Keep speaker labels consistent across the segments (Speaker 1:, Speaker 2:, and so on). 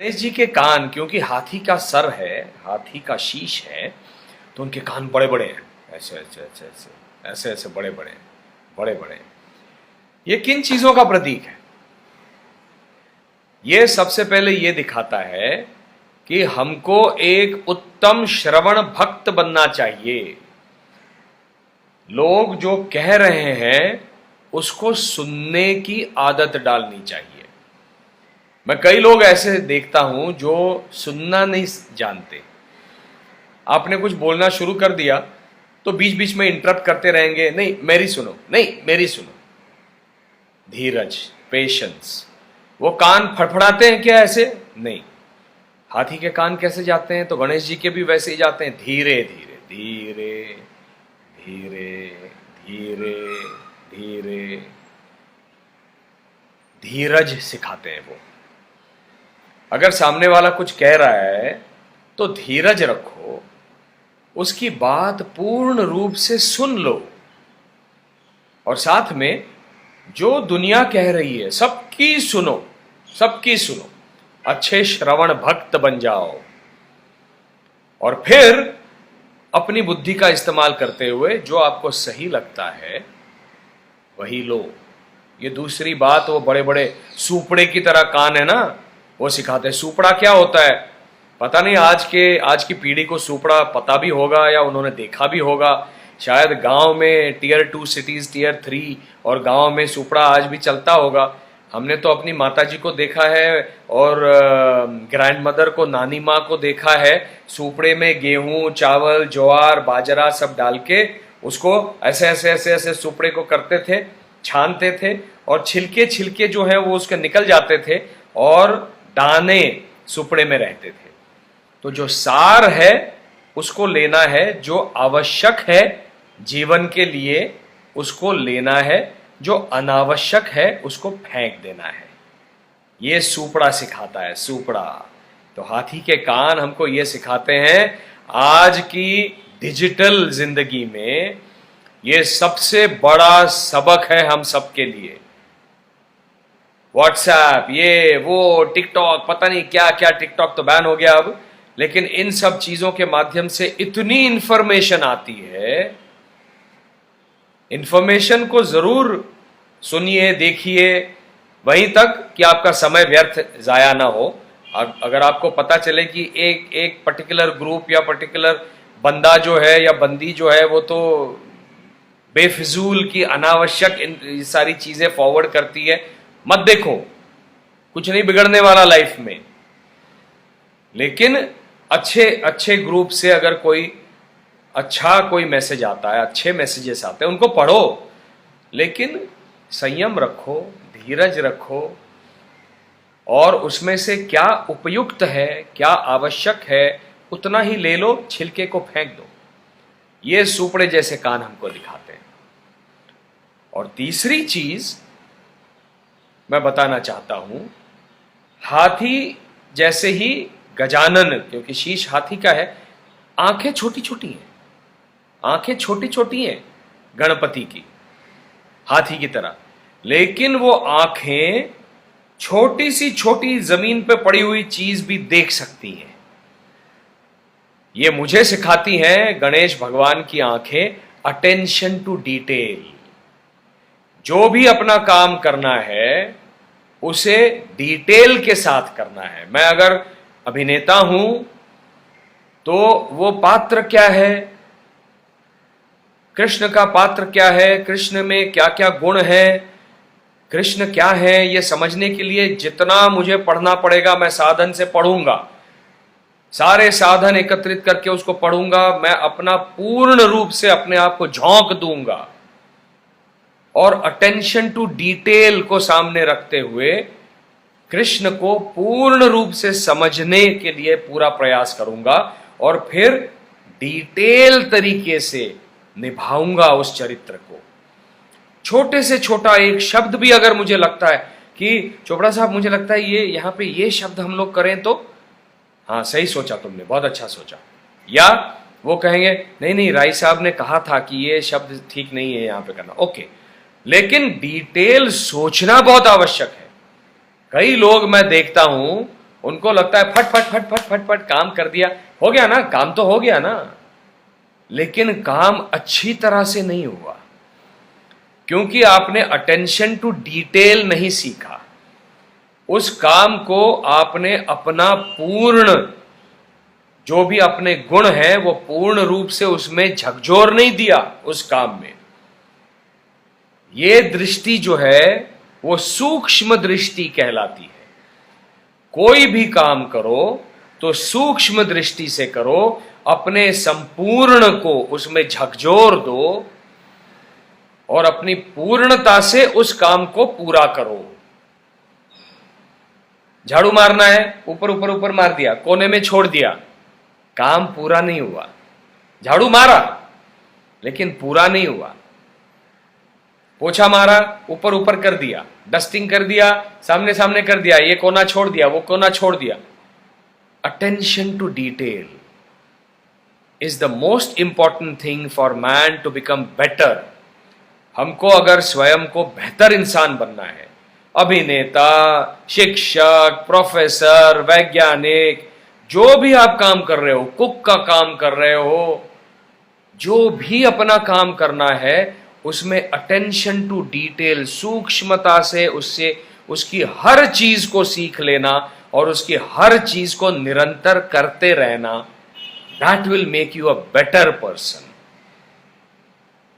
Speaker 1: गणेश जी के कान, क्योंकि हाथी का सर है, हाथी का शीश है, तो उनके कान बड़े बड़े हैं, ऐसे ऐसे ऐसे ऐसे ऐसे ऐसे बड़े बड़े बड़े बड़े। ये किन चीजों का प्रतीक है? ये सबसे पहले ये दिखाता है कि हमको एक उत्तम श्रवण भक्त बनना चाहिए। लोग जो कह रहे हैं उसको सुनने की आदत डालनी चाहिए। मैं कई लोग ऐसे देखता हूं जो सुनना नहीं जानते। आपने कुछ बोलना शुरू कर दिया तो बीच बीच में इंटरप्ट करते रहेंगे, नहीं मेरी सुनो, नहीं मेरी सुनो। धीरज, पेशेंस। वो कान फड़फड़ाते हैं क्या ऐसे? नहीं। हाथी के कान कैसे जाते हैं? तो गणेश जी के भी वैसे ही जाते हैं, धीरे धीरे धीरे धीरे धीरे धीरे। धीरज सिखाते हैं वो। अगर सामने वाला कुछ कह रहा है तो धीरज रखो, उसकी बात पूर्ण रूप से सुन लो, और साथ में जो दुनिया कह रही है सबकी सुनो, सबकी सुनो। अच्छे श्रवण भक्त बन जाओ, और फिर अपनी बुद्धि का इस्तेमाल करते हुए जो आपको सही लगता है वही लो। ये दूसरी बात, वो बड़े बड़े सुपड़े की तरह कान है ना, वो सिखाते हैं। सुपड़ा क्या होता है पता नहीं, आज की पीढ़ी को सुपड़ा पता भी होगा या उन्होंने देखा भी होगा। शायद गांव में टियर 2 सिटीज, टियर 3 और गांव में सुपड़ा आज भी चलता होगा। हमने तो अपनी माताजी को देखा है और ग्रैंड मदर को, नानी माँ को देखा है। सुपड़े में गेहूं, चावल, ज्वार, बाजरा सब डाल के उसको ऐसे ऐसे ऐसे ऐसे सुपड़े को करते थे, छानते थे, और छिलके छिलके जो है वो उसके निकल जाते थे और दाने सुपड़े में रहते थे। तो जो सार है उसको लेना है, जो आवश्यक है जीवन के लिए उसको लेना है, जो अनावश्यक है उसको फेंक देना है। ये सुपड़ा सिखाता है, सुपड़ा। तो हाथी के कान हमको ये सिखाते हैं। आज की डिजिटल जिंदगी में ये सबसे बड़ा सबक है हम सबके लिए। व्हाट्सएप, ये वो, टिकटॉक, पता नहीं क्या क्या, टिकटॉक तो बैन हो गया अब, लेकिन इन सब चीजों के माध्यम से इतनी इंफॉर्मेशन आती है। इंफॉर्मेशन को जरूर सुनिए, देखिए, वहीं तक कि आपका समय व्यर्थ जाया ना हो। अगर आपको पता चले कि एक पर्टिकुलर ग्रुप या पर्टिकुलर बंदा जो है या बंदी जो है वो तो बेफिजूल की अनावश्यक सारी चीजें फॉरवर्ड करती है, मत देखो, कुछ नहीं बिगड़ने वाला लाइफ में। लेकिन अच्छे अच्छे ग्रुप से अगर कोई मैसेज आता है, अच्छे मैसेजेस आते हैं, उनको पढ़ो, लेकिन संयम रखो, धीरज रखो, और उसमें से क्या उपयुक्त है, क्या आवश्यक है, उतना ही ले लो, छिलके को फेंक दो। ये सुपड़े जैसे कान हमको दिखाते हैं। और तीसरी चीज मैं बताना चाहता हूं, हाथी जैसे ही गजानन, क्योंकि शीश हाथी का है, आंखें छोटी छोटी हैं, आंखें छोटी छोटी हैं गणपति की, हाथी की तरह, लेकिन वो आंखें छोटी सी छोटी जमीन पे पड़ी हुई चीज भी देख सकती हैं। ये मुझे सिखाती हैं गणेश भगवान की आंखें अटेंशन टू डिटेल। जो भी अपना काम करना है उसे डिटेल के साथ करना है। मैं अगर अभिनेता हूं तो वो पात्र क्या है, कृष्ण का पात्र क्या है, कृष्ण में क्या क्या गुण है, कृष्ण क्या है, ये समझने के लिए जितना मुझे पढ़ना पड़ेगा मैं साधन से पढ़ूंगा, सारे साधन एकत्रित करके उसको पढ़ूंगा। मैं अपना पूर्ण रूप से अपने आप को झोंक दूंगा और अटेंशन टू डिटेल को सामने रखते हुए कृष्ण को पूर्ण रूप से समझने के लिए पूरा प्रयास करूंगा, और फिर डिटेल तरीके से निभाऊंगा उस चरित्र को। छोटे से छोटा एक शब्द भी अगर मुझे लगता है कि चोपड़ा साहब मुझे लगता है ये यहां पे ये शब्द हम लोग करें, तो हाँ सही सोचा तुमने, बहुत अच्छा सोचा। या वो कहेंगे नहीं नहीं राय साहब ने कहा था कि ये शब्द ठीक नहीं है यहां पे करना, ओके। लेकिन डिटेल सोचना बहुत आवश्यक है। कई लोग मैं देखता हूं उनको लगता है फट फट फट फट फट फट काम कर दिया, हो गया ना, काम तो हो गया ना, लेकिन काम अच्छी तरह से नहीं हुआ, क्योंकि आपने अटेंशन टू डिटेल नहीं सीखा। उस काम को आपने अपना पूर्ण, जो भी अपने गुण हैं वो पूर्ण रूप से उसमें झकझोर नहीं दिया उस काम में। ये दृष्टि जो है वो सूक्ष्म दृष्टि कहलाती है। कोई भी काम करो तो सूक्ष्म दृष्टि से करो, अपने संपूर्ण को उसमें झकझोर दो और अपनी पूर्णता से उस काम को पूरा करो। झाड़ू मारना है, ऊपर ऊपर ऊपर मार दिया, कोने में छोड़ दिया, काम पूरा नहीं हुआ। झाड़ू मारा लेकिन पूरा नहीं हुआ। पोछा मारा, ऊपर ऊपर कर दिया, डस्टिंग कर दिया, सामने सामने कर दिया, ये कोना छोड़ दिया, वो कोना छोड़ दिया। Attention to detail is the most important thing for man to become better. हमको अगर स्वयं को बेहतर इंसान बनना है, अभिनेता, शिक्षक, प्रोफेसर, वैज्ञानिक, जो भी आप काम कर रहे हो, कुक का काम कर रहे हो, जो भी अपना काम करना है, उसमें अटेंशन टू डिटेल, सूक्ष्मता से उससे उसकी हर चीज को सीख लेना और उसकी हर चीज को निरंतर करते रहना, that will make you a better person.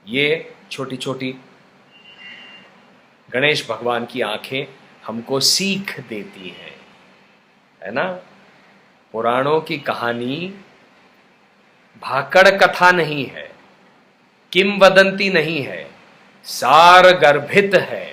Speaker 1: ये छोटी छोटी गणेश भगवान की आंखें हमको सीख देती हैं, है ना। पुराणों की कहानी भाकड़ कथा नहीं है, किंवदंती नहीं है, सार गर्भित है।